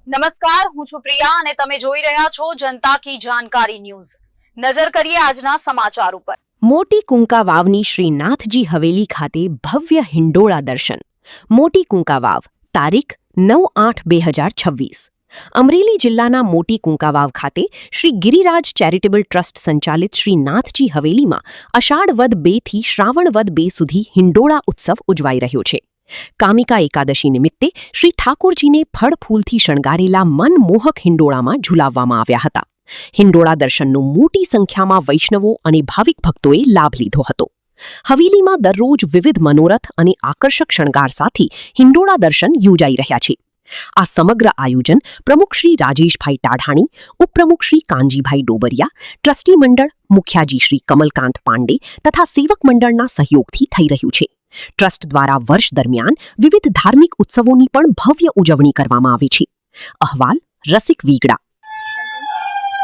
નમસ્કાર, હું છું પ્રિયા અને તમે જોઈ રહ્યા છો જનતા કી જાણકારી ન્યૂઝ। નજર કરીએ આજના સમાચાર ઉપર। મોટી કુંકા વાવની શ્રી નાથજી હવેલી ખાતે ભવ્ય હિંડોળા દર્શન। મોટી કુંકા વાવ, તારીખ 9/8/2026। અમરેલી જિલ્લાના મોટી કુંકા વાવ ખાતે શ્રી ગિરિરાજ ચેરિટેબલ ટ્રસ્ટ સંચાલિત શ્રી નાથજી હવેલીમાં અષાઢ વદ 2 થી શ્રાવણ વદ 2 સુધી હિંડોળા ઉત્સવ ઉજવાઈ રહ્યો છે। કામિકા એકાદશી નિમિત્તે શ્રી ઠાકોરજીને ફળ ફૂલથી શણગારેલા મનમોહક હિંડોળામાં ઝુલાવવામાં આવ્યા હતા। હિંડોળા દર્શનનો મોટી સંખ્યામાં વૈષ્ણવો અને ભાવિક ભક્તોએ લાભ લીધો હતો। હવેલીમાં દરરોજ વિવિધ મનોરથ અને આકર્ષક શણગાર સાથે હિંડોળા દર્શન યોજાઈ રહ્યા છે। આ સમગ્ર આયોજન પ્રમુખ શ્રી રાજેશભાઈ ટાઢાણી, ઉપપ્રમુખ શ્રી કાનજીભાઈ ડોબરિયા, ટ્રસ્ટી મંડળ, મુખ્યાજી શ્રી કમલકાંત પાંડે તથા સેવક મંડળના સહયોગથી થઈ રહ્યું છે। ટ્રસ્ટ દ્વારા વર્ષ દરમિયાન વિવિધ ધાર્મિક ઉત્સવોની પણ ભવ્ય ઉજવણી કરવામાં આવે છે। અહેવાલ રસિક વીગડા।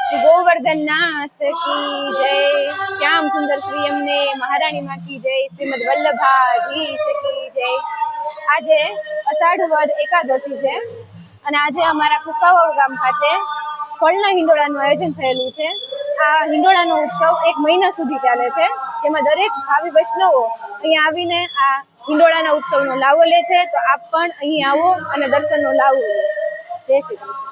श्री गोवर्धन नाथ की जय, श्याम सुंदर श्री अमने महारानी माँ की जय, श्रीमद वल्लभाधीश की जय। आज अषाढ़ वद एकादशी है અને આજે અમારા કુકાવાવ ગામ ખાતે ફળના હિંડોળાનું આયોજન થયેલું છે। આ હિંડોળાનો ઉત્સવ 1 મહિના સુધી ચાલે છે, જેમાં દરેક ભાવિ વૈષ્ણવો અહીંયા આવીને આ હિંડોળાના ઉત્સવનો લાવો લે છે। તો આપ પણ અહીં આવો અને દર્શનનો લાવો લો। જય શ્રી કૃષ્ણ।